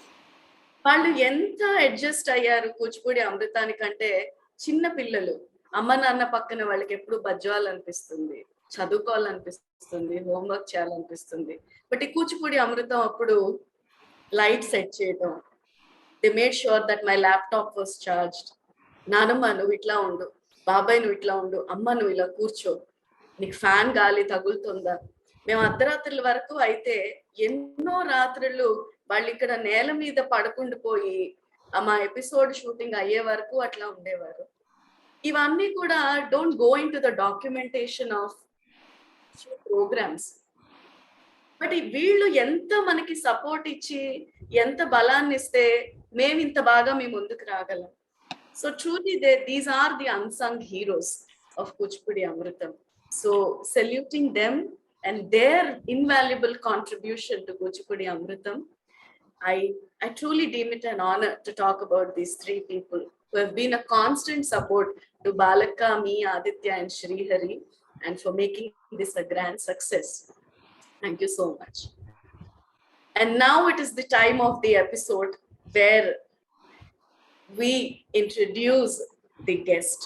వాళ్ళు ఎంత adjust అయ్యారు కూచిపూడి అమృతానికంటే, చిన్న పిల్లలు అమ్మ నాన్న పక్కన వాళ్ళకి ఎప్పుడు బజ్జాలనిపిస్తుంది, చదువుకోవాలనిపిస్తుంది, హోంవర్క్ చేయాలనిపిస్తుంది. బట్ ఈ కూచిపూడి అమృతం అప్పుడు లైట్ సెట్ చేయడం, they made sure that my laptop was charged. నానమ్మ నువ్వు ఇట్లా ఉండు, బాబాయ్ నువ్వు ఇట్లా ఉండు, అమ్మ నువ్వు ఇలా కూర్చో, నీకు ఫ్యాన్ గాలి తగులుతుందా. మేము అర్ధరాత్రుల వరకు అయితే ఎన్నో రాత్రులు వాళ్ళు ఇక్కడ నేల మీద పడుకుండిపోయి మా ఎపిసోడ్ షూటింగ్ అయ్యే వరకు అట్లా ఉండేవారు. ఇవన్నీ కూడా don't go into the documentation of programmes, but వీళ్ళు ఎంత మనకి సపోర్ట్ ఇచ్చి ఎంత బలాన్ని ఇస్తే మేము ఇంత బాగా మీ ముందుకు రాగలం. So truly these are the unsung heroes of Kuchipudi Amrutham. So saluting them and their invaluable contribution to Kuchipudi Amritham, I truly deem it an honor to talk about these three people who have been a constant support to Balaka, me, Aditya and Shri Hari, and for making this a grand success. Thank you so much. And now it is the time of the episode where we introduce the guest.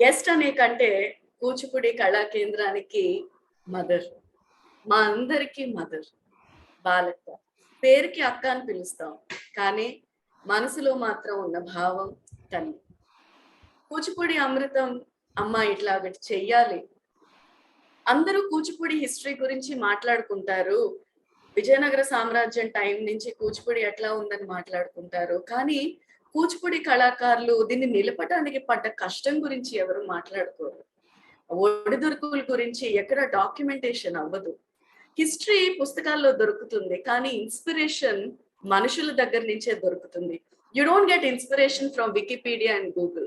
Guest ane kante Kuchipudi Kala Kendraniki mother, మా అందరికీ mother బాలక్క. పేరుకి అక్క అని పిలుస్తాం, కానీ మనసులో మాత్రం ఉన్న భావం తల్లి. కూచిపూడి అమృతం అమ్మ ఇట్లా ఒకటి చెయ్యాలి. అందరూ కూచిపూడి హిస్టరీ గురించి మాట్లాడుకుంటారు, విజయనగర సామ్రాజ్యం టైం నుంచి కూచిపూడి ఎట్లా ఉందని మాట్లాడుకుంటారు, కానీ కూచిపూడి కళాకారులు దీన్ని నిలపడానికి పడ్డ కష్టం గురించి ఎవరు మాట్లాడుకోరు. ఒడిదుడుకుల గురించి ఎక్కడ డాక్యుమెంటేషన్ అవ్వదు. హిస్టరీ పుస్తకాల్లో దొరుకుతుంది, కానీ ఇన్స్పిరేషన్ మనుషుల దగ్గర నుంచే దొరుకుతుంది. You don't get inspiration from Wikipedia and Google,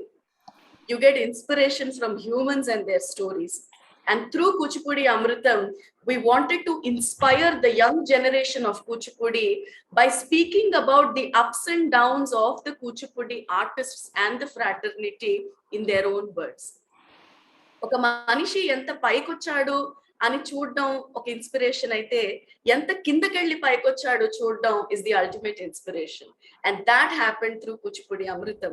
you get inspiration from humans and their stories. And through Kuchipudi Amrutham we wanted to inspire the young generation of Kuchipudi by speaking about the ups and downs of the Kuchipudi artists and the fraternity in their own words. ఒక మనిషి ఎంత పైకొచ్చాడు అని చూడడం ఒక inspiration అయితే, ఎంత కిందకెళ్ళి పైకొచ్చాడు చూడడం is the ultimate inspiration. And that happened through Kuchipudi Amrutham.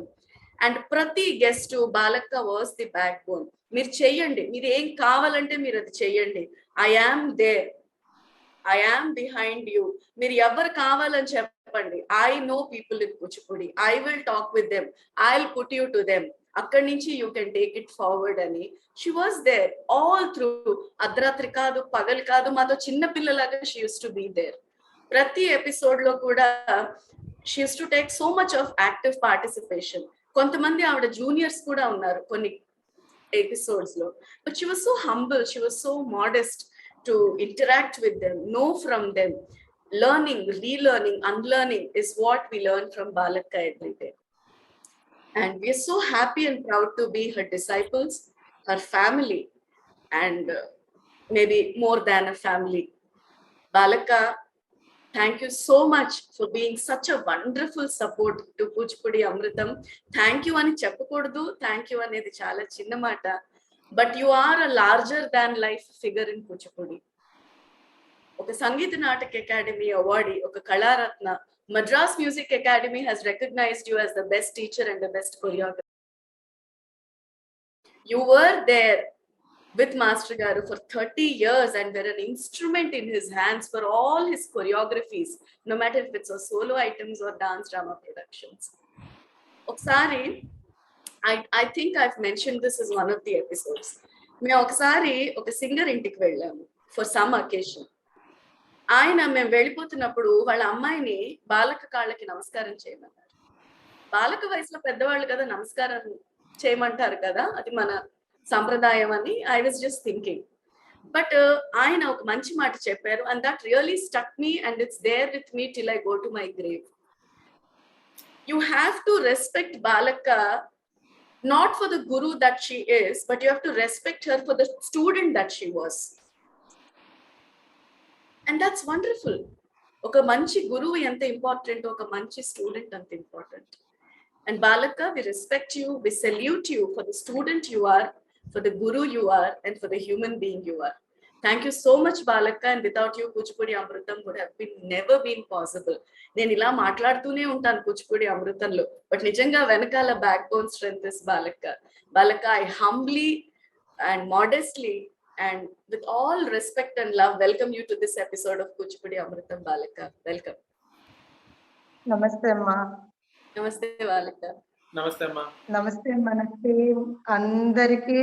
And ప్రతి గెస్ట్ బాలక్క వాస్ ది బ్యాక్ బోన్. మీరు చెయ్యండి, మీరు ఏం కావాలంటే మీరు అది చెయ్యండి, I am there, I am behind you. మీరు ఎవరు కావాలని చెప్పండి, I know people in Kuchipudi, I will talk with them, I will put you to them, అక్కడి నుంచి you can take it forward అని. She was there all through. అర్ధరాత్రి కాదు, పగలు కాదు, మాతో చిన్న పిల్లలాగా she use to be there. ప్రతి ఎపిసోడ్ లో కూడా she use to take so much of active participation. కొంతమంది ఆవిడ జూనియర్స్ కూడా ఉన్నారు కొన్ని ఎపిసోడ్స్ లో, but she was so humble, she was so modest to interact with them, know from them. Learning, relearning, unlearning is what we learn from Balakka every day. And we are so happy and proud to be her disciples, her family, and maybe more than a family. Balakka, thank you so much for being such a wonderful support to Kuchipudi Amritham. Thank you ani cheppakodu, thank you anedi chaala chinna mata, but you are a larger than life figure in Kuchipudi. Oka Sangeet Natak Akademi Awardee, oka Kalaa Rathna, Madras Music Academy has recognized you as the best teacher and the best choreographer. You were there with Master Garu for 30 years and we're an instrument in his hands for all his choreographies, no matter if it's a solo items or dance drama productions. Oksari, I think I've mentioned this as one of the episodes. మేము ఒకసారి ఒక singer ఇంటికి వెళ్ళాము for some occasion. ఆయన మేము వెళ్ళిపోతున్నప్పుడు వాళ్ళ అమ్మాయిని బాలక కాళ్ళకి నమస్కారం చేయమన్నారు. బాలక వయసులో పెద్దవాళ్ళు కదా నమస్కారం చేయమంటారు కదా, అది మన సంప్రదాయం అని I was just thinking. But ఆయన ఒక మంచి మాట చెప్పారు and that really stuck me and it's there with me till I go to my grave. You have to respect బాలక not for the guru that she is, but you have to respect her for the student that she was. And that's wonderful. Oka manchi guru enta important, oka manchi student anta important. And Balaka, we respect you, we salute you for the student you are, for the guru you are, and for the human being you are. Thank you so much, Balaka, and without you, Kuchipudi Amritham would have never been possible. నేను ఇలా మాట్లాడుతూనే ఉంటాను Kuchipudi అమృతంలో, but నిజంగా వెనకాల back bone strength is బాలక. బాలక, I humbly and modestly and with all respect and love welcome you to this episode of Kuchipudi Amrutham. బాలక, welcome. నమస్తే అమ్మా. నమస్తే బాలక. నమస్తే అమ్మా. నమస్తే. మనకి అందరికీ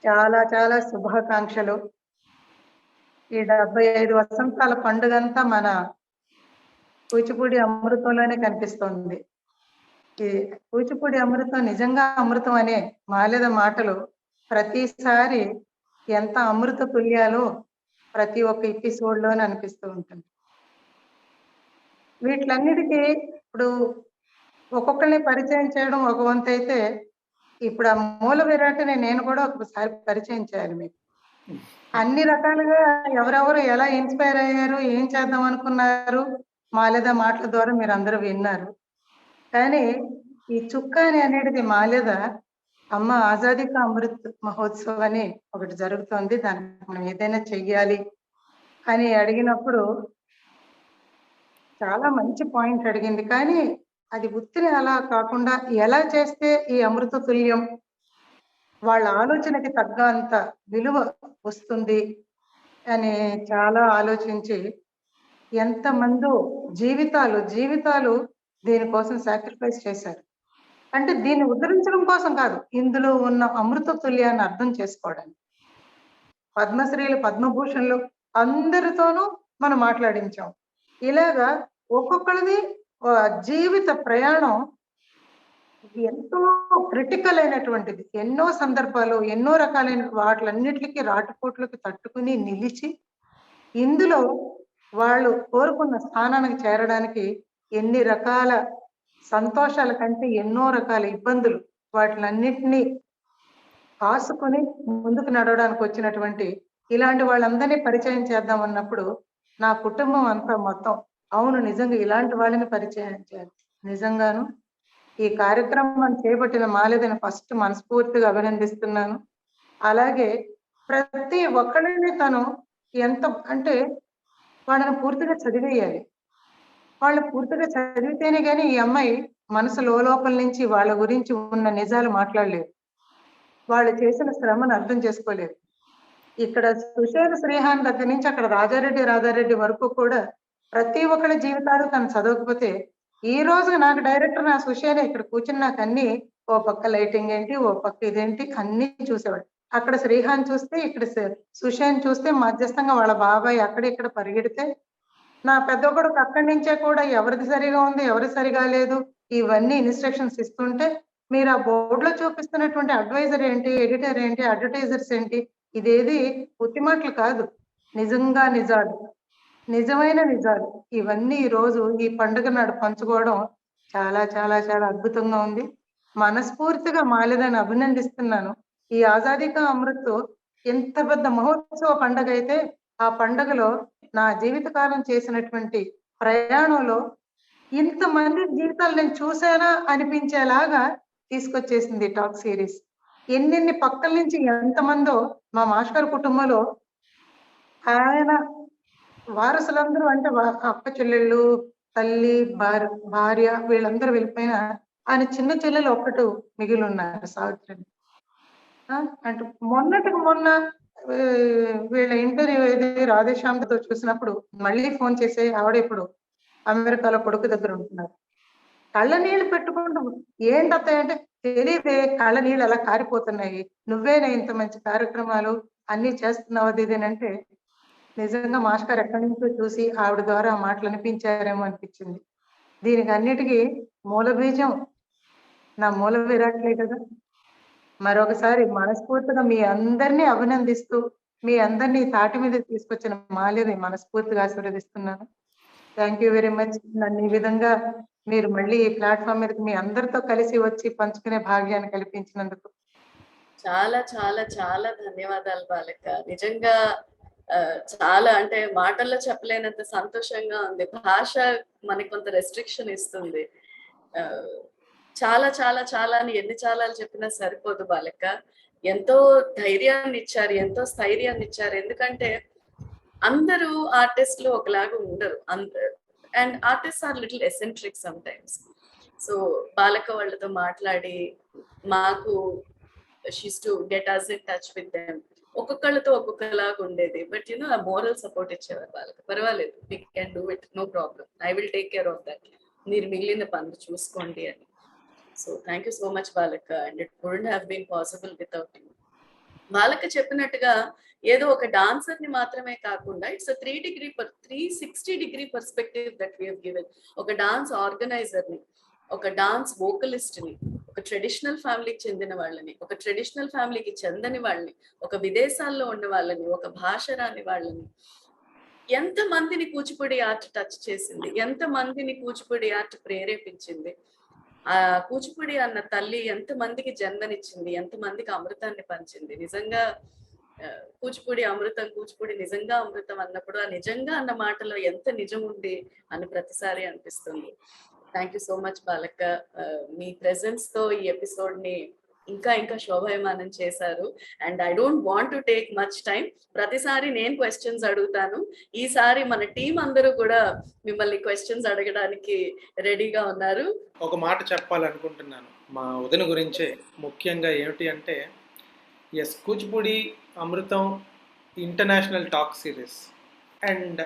చాలా చాలా శుభాకాంక్షలు. ఈ 75 వసంతాల పండుగంతా మన కూచిపూడి అమృతంలోనే కనిపిస్తోంది. ఈ కూచిపూడి అమృతం నిజంగా అమృతం అనే మాల్యద మాటలు ప్రతిసారి ఎంత అమృత తుల్యాలో ప్రతి ఒక్క ఎపిసోడ్ లోనే అనిపిస్తూ ఉంటుంది. వీటిలన్నిటికీ ఇప్పుడు ఒక్కొక్కరిని పరిచయం చేయడం ఒక వంతు అయితే, ఇప్పుడు ఆ మూల విరాటని నేను కూడా ఒకసారి పరిచయం చేయాలి మీకు. అన్ని రకాలుగా ఎవరెవరు ఎలా ఇన్స్పైర్ అయ్యారు, ఏం చేద్దాం అనుకున్నారు, మాల్యద మాటల ద్వారా మీరు అందరూ విన్నారు. కానీ ఈ చుక్కాని అనేది మాల్యద అమ్మ ఆజాదీ కా అమృత్ మహోత్సవ్ అని ఒకటి జరుగుతోంది, దానికి మనం ఏదైనా చెయ్యాలి అని అడిగినప్పుడు చాలా మంచి పాయింట్ అడిగింది. కానీ అది ఉత్తిని అలా కాకుండా ఎలా చేస్తే ఈ అమృత తుల్యం వాళ్ళ ఆలోచనకి తగ్గంత విలువ వస్తుంది అని చాలా ఆలోచించి ఎంతమందో జీవితాలు దీనికోసం సాక్రిఫైస్ చేశారు. అంటే దీన్ని ఉద్ధరించడం కోసం కాదు, ఇందులో ఉన్న అమృత తుల్యాన్ని అర్థం చేసుకోవడానికి. పద్మశ్రీలు, పద్మభూషణ్లు అందరితోనూ మనం మాట్లాడించాం. ఇలాగా ఒక్కొక్కరిది జీవిత ప్రయాణం ఎంతో క్రిటికల్ అయినటువంటిది. ఎన్నో సందర్భాలు, ఎన్నో రకాలైన వాటిలన్నిటికీ రాటుపోట్లకి తట్టుకుని నిలిచి ఇందులో వాళ్ళు కోరుకున్న స్థానానికి చేరడానికి ఎన్ని రకాల సంతోషాల కంటే ఎన్నో రకాల ఇబ్బందులు, వాటిలన్నిటినీ కాసుకొని ముందుకు నడవడానికి వచ్చినటువంటి ఇలాంటి వాళ్ళందరినీ పరిచయం చేద్దాం అన్నప్పుడు నా కుటుంబం అంతా మొత్తం అవును నిజంగా ఇలాంటి వాళ్ళని పరిచయం చేయాలి. నిజంగాను ఈ కార్యక్రమం చేపట్టిన మాల్యదని ఫస్ట్ మనస్ఫూర్తిగా అభినందిస్తున్నాను. అలాగే ప్రతి ఒక్కరిని తను ఎంత అంటే వాళ్ళని పూర్తిగా చదివేయాలి. వాళ్ళు పూర్తిగా చదివితేనే కానీ ఈ అమ్మాయి మనసు లోపల నుంచి వాళ్ళ గురించి ఉన్న నిజాలు మాట్లాడలేదు, వాళ్ళు చేసిన శ్రమను అర్థం చేసుకోలేదు. ఇక్కడ సుషేణ శ్రీహాన్ దగ్గర నుంచి అక్కడ రాధారెడ్డి వరకు కూడా ప్రతి ఒక్కరి జీవితాలు తను చదవకపోతే ఈ రోజు నాకు డైరెక్టర్ నా సుషేణ ఇక్కడ కూర్చుని నాకు అన్ని ఓ పక్క లైటింగ్ ఏంటి, ఓ పక్క ఇదేంటి అన్ని చూసేవాడు. అక్కడ శ్రీహాన్ చూస్తే, ఇక్కడ సుషేణ్ చూస్తే మధ్యస్థంగా వాళ్ళ బాబాయ్ అక్కడ ఇక్కడ పరిగెడితే నా పెద్ద కొడుకు అక్కడి నుంచే కూడా ఎవరిది సరిగా ఉంది, ఎవరిది సరిగా లేదు ఇవన్నీ ఇన్స్ట్రక్షన్స్ ఇస్తుంటే మీరు ఆ బోర్డులో చూపిస్తున్నటువంటి అడ్వైజర్ ఏంటి, ఎడిటర్ ఏంటి, అడ్వర్టైజర్స్ ఏంటి, ఇదేది ఉత్తి మాటలు కాదు, నిజంగా నిజాలు, నిజమైన నిజాలు. ఇవన్నీ ఈ రోజు ఈ పండుగ నాడు పంచుకోవడం చాలా చాలా చాలా అద్భుతంగా ఉంది. మనస్ఫూర్తిగా మాల్యదని అభినందిస్తున్నాను. ఈ ఆజాదీ కా అమృత్ ఎంత పెద్ద మహోత్సవ పండుగ అయితే ఆ పండుగలో నా జీవితకాలం చేసినటువంటి ప్రయాణంలో ఇంతమంది జీవితాలు నేను చూసానా అనిపించేలాగా తీసుకొచ్చేసింది టాక్ సిరీస్. ఎన్నెన్ని పక్కల నుంచి ఎంతమందో మా మాస్టర్ కుటుంబంలో ఆయన వారసులందరూ అంటే అక్క చెల్లెళ్ళు, తల్లి, భార్య వీళ్ళందరూ వెళ్ళిపోయినా ఆయన చిన్న చెల్లెలు ఒక్కటి మిగిలి ఉన్నారు, సావిత్రి. అంటే మొన్నటికి మొన్న ఆ, వీళ్ళ ఇంటర్వ్యూ ఏది రాధేశ్యామ్తో చూసినప్పుడు మళ్ళీ ఫోన్ చేసి ఆవిడ ఇప్పుడు అమెరికాలో కొడుకు దగ్గర ఉంటున్నారు. కళ్ళ నీళ్ళు పెట్టుకుంటూ ఏంటత్తయ్య అంటే తెలియదే, కళ్ళ నీళ్ళు అలా కారిపోతున్నాయి, నువ్వేనా ఇంత మంచి కార్యక్రమాలు అన్ని చేస్తున్నావు అది ఇది అని అంటే నిజంగా మాస్టర్ ఎక్కడి నుంచో చూసి ఆవిడ ద్వారా ఆ మాటలు అనిపించారేమో అనిపించింది. దీనికి అన్నిటికీ మూల బీజం నా మూల విరాట్లే కదా. మరొకసారి మనస్ఫూర్తిగా మీ అందరినీ అభినందిస్తూ మీ అందరినీ తాటి మీద తీసుకొచ్చిన మాల్యని మనస్ఫూర్తిగా ఆశీర్వదిస్తున్నాను. Thank you very much. నన్ను ఈ విధంగా మీరు మళ్ళీ ఈ ప్లాట్ఫామ్ మీదకి మీ అందరితో కలిసి వచ్చి పంచుకునే భాగ్యాన్ని కల్పించినందుకు చాలా చాలా చాలా ధన్యవాదాలు బాలక్క. నిజంగా చాలా అంటే మాటల్లో చెప్పలేనంత సంతోషంగా ఉంది. భాష మనకి కొంత రెస్ట్రిక్షన్ ఇస్తుంది. చాలా చాలా చాలా అని ఎన్ని చాలాలు చెప్పినా సరిపోదు బాలక్క. ఎంతో ధైర్యాన్ని ఇచ్చారు, ఎంతో స్థైర్యాన్ని ఇచ్చారు. ఎందుకంటే అందరూ ఆర్టిస్టులు ఒకలాగా ఉండరు. And artist are little eccentric sometimes. So బాలక్క వాళ్ళతో మాట్లాడి మాకు she's to get us in touch with them. ఒక్కొక్కళ్ళతో ఒక్కొక్కలాగా ఉండేది. బట్ యూనో ఆ మోరల్ సపోర్ట్ ఇచ్చేవారు వాళ్ళకి. పర్వాలేదు, we can do it, no problem, I will take care of that, మీరు మిగిలిన పనులు చూసుకోండి అని. So thank you so much బాలక్క. And it wouldn't have been possible without you. బాలక్క చెప్పినట్టుగా ఏదో ఒక డాన్సర్ ని మాత్రమే కాకుండా it's 360 degree perspective that we have given. ఒక డాన్స్ ఆర్గనైజర్ ని, ఒక డాన్స్ వోకలిస్ట్ ని, ఒక ట్రెడిషనల్ ఫ్యామిలీకి చెందిన వాళ్ళని, ఒక ట్రెడిషనల్ ఫ్యామిలీకి చెందని వాళ్ళని, ఒక విదేశాల్లో ఉన్న వాళ్ళని, ఒక భాష రాని వాళ్ళని, ఎంత మందిని కూచిపూడి ఆర్ట్ టచ్ చేసింది, ఎంత మందిని కూచిపూడి ఆర్ట్ ప్రేరేపించింది. ఆ కూచిపూడి అన్న తల్లి ఎంత మందికి జన్మనిచ్చింది, ఎంత మందికి అమృతాన్ని పంచింది. నిజంగా కూచిపూడి అమృతం, కూచిపూడి నిజంగా అమృతం అన్నప్పుడు ఆ నిజంగా అన్న మాటలో ఎంత నిజం ఉంది అని ప్రతిసారి అనిపిస్తుంది. థ్యాంక్ యూ సో మచ్ బాలక్క. మీ ప్రెజెన్స్ తో ఈ ఎపిసోడ్ ని ఇంకా ఇంకా శోభాయమానం చేశారు. And I don't want to take much time. ప్రతిసారి నేను క్వశ్చన్స్ అడుగుతాను. ఈసారి మన టీం అందరూ కూడా మిమ్మల్ని క్వశ్చన్స్ అడగడానికి రెడీగా ఉన్నారు. ఒక మాట చెప్పాలనుకుంటున్నాను మా వదిన గురించే. ముఖ్యంగా ఏమిటి అంటే, yes, Kuchipudi Amritam international talk series. And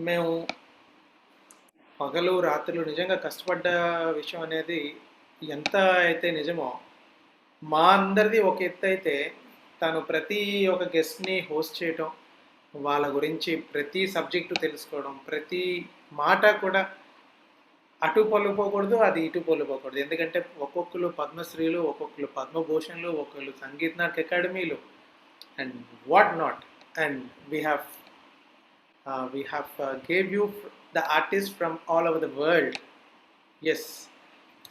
మేము పగలు రాత్రులు నిజంగా కష్టపడ్డ విషయం అనేది ఎంత అయితే నిజమో, మా అందరిది ఒక ఎత్తు అయితే తను ప్రతి ఒక్క గెస్ట్ని హోస్ట్ చేయటం, వాళ్ళ గురించి ప్రతి సబ్జెక్టు తెలుసుకోవడం, ప్రతి మాట కూడా అటు పొలిపోకూడదు, అది ఇటు పొలిపోకూడదు. ఎందుకంటే ఒక్కొక్కరు పద్మశ్రీలు, ఒక్కొక్కరు పద్మభూషణ్లు, ఒక్కొక్కరు సంగీత్ నాటక అకాడమీలు and what not. And we have gave you the artists from all over the world. Yes.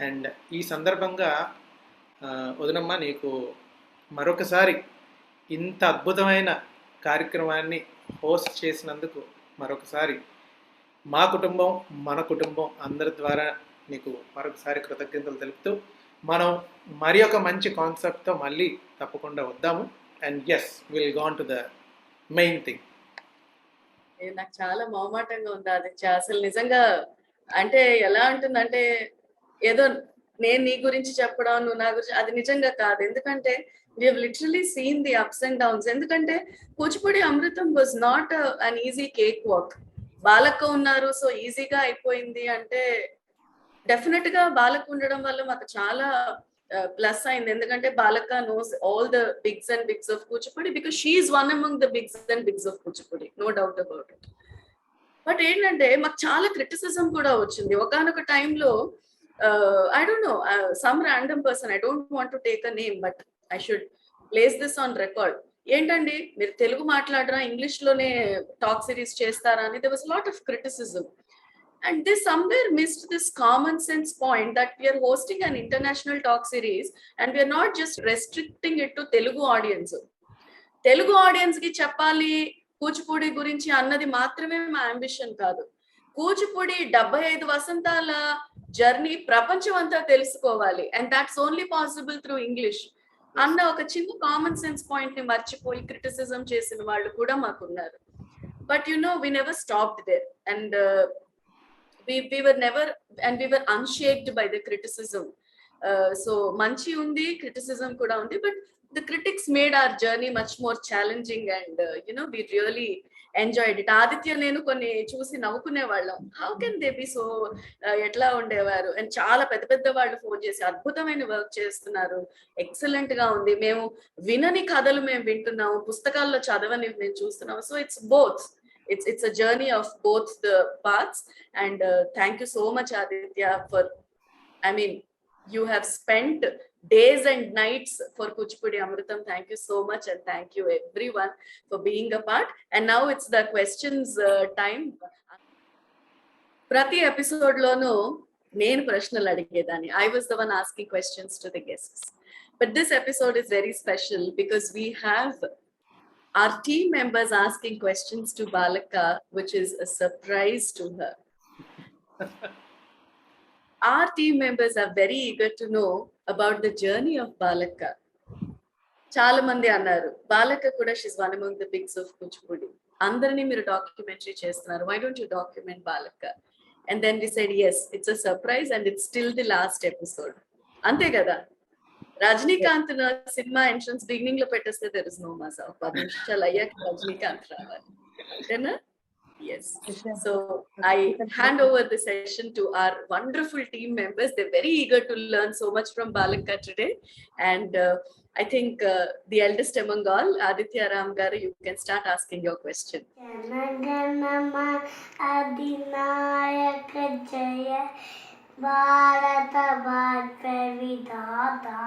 And ఈ సందర్భంగా వదినమ్మ, నీకు మరొకసారి ఇంత అద్భుతమైన కార్యక్రమాన్ని హోస్ట్ చేసినందుకు మరొకసారి మా కుటుంబం, మన కుటుంబం అందరి ద్వారా నీకు మరొకసారి కృతజ్ఞతలు తెలుపుతూ, మనం మరి ఒక మంచి కాన్సెప్ట్తో మళ్ళీ తప్పకుండా వద్దాము. And yes, will gone to the main thing. నాకు చాలా మొహమాటంగా ఉంది అది. అసలు నిజంగా అంటే ఎలా ఉంటుందంటే, ఏదో నేను నీ గురించి చెప్పడం, నువ్వు నా గురించి, అది నిజంగా కాదు. ఎందుకంటే we have literally seen the ups and downs. ఎందుకంటే కూచిపూడి అమృతం was not an easy cake walk. బాలక్క ఉన్నారు సో ఈజీగా అయిపోయింది అంటే డెఫినెట్ గా బాలక్క ఉండడం వల్ల మాకు చాలా ప్లస్ అయింది. ఎందుకంటే బాలక్క knows all the bigs and bigs of Kuchipudi because she is one among the bigs and bigs of Kuchipudi, no doubt about it. But ఏంటంటే మాకు చాలా క్రిటిసిజం కూడా వచ్చింది ఒకానొక టైంలో. I don't know, some random person, I don't want to take a name, but I should place this on record. ఏంటండి మీరు తెలుగు మాట్లాడరా, ఇంగ్లీష్ లోనే టాక్ సిరీస్ చేస్తారా అని there was a lot of criticism. And they somewhere missed this common sense point that we are hosting an international talk series and we are not just restricting it to Telugu audience. Telugu audience ki cheppali Kuchipudi గురించి అన్నది మాత్రమే మా ambition కాదు. కూచిపూడి 75 వసంతాల journey ప్రపంచం అంతా తెలుసుకోవాలి. And that's only possible through English అన్న ఒక చిన్న కామన్ సెన్స్ పాయింట్ ని మర్చిపోయి క్రిటిసిజం చేసిన వాళ్ళు కూడా మాకున్నారు. But you know, we never stopped there and we were never, and we were unshaked by the criticism. So manchi undi, criticism kuda undi, but the critics made our journey much more challenging, and we really enjoyed it. Aditya నేను కొన్ని చూసి నవ్వుకునే వాళ్ళం. How can they be so, ఎట్లా ఉండేవారు, and చాలా పెద్ద పెద్ద వాళ్ళు ఫోన్ చేసి అద్భుతమైన వర్క్ చేస్తున్నారు, ఎక్సలెంట్ గా ఉంది, మేము వినని కథలు మేము వింటున్నాము, పుస్తకాల్లో చదవని మేము చూస్తున్నాము. So it's both, it's a journey of both the paths. And thank you so much, Aditya, for, I mean, you have spent days and nights for Kuchipudi Amritham. Thank you so much, and thank you everyone for being a part. And now it's the questions time. Prati episode lono nenu prashnal adigedani. I was the one asking questions to the guests. But this episode is very special because we have our team members asking questions to Balaka, which is a surprise to her. Our team members are very eager to know about the journey of Balaka. Chala mandi annaru, Balaka kuda, she's one among the bigs of Kuchipudi. Andarni మీరు documentary చేస్తున్నారు, why don't you document Balaka? And then we said yes, it's a surprise and it's still the last episode. Ante kada, Rajinikanth cinema entrance beginning లో పెట్టేస్తే there is no మజా. 10 నిమిషాలు అయ్యాక రజనీకాంత్ రావాలి అంతేనా? Yes. So I hand over the session to our wonderful team members. They're very eager to learn so much from Balaka today. And I think the eldest among all, Aditya Ram garu, you can start asking your question. Janaganama Adinayaka Jaya Bharata Bhatra Vidhata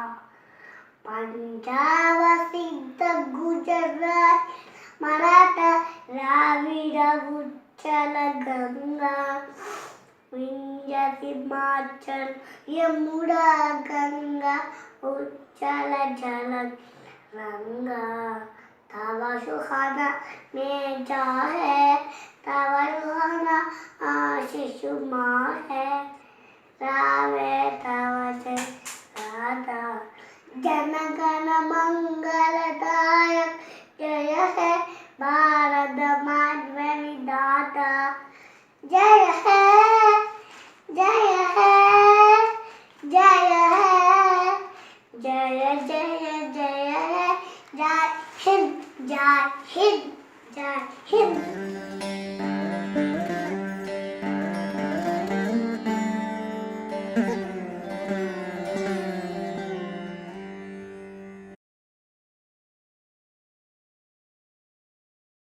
Punjaba Siddha Gujarat Maratha Ravida Uchala Ganga Vindhya Himachal Yamuna Ganga Uchala Jala Ranga Tava Suhana में जा है तवा सुहाना आशीष माँ है रावे तवा से राधा जनगण मंगलदायक जय है भारत माता विधाता जय है जय है जय है जय जय जय है जय हिंद जय हिंद जय हिंद.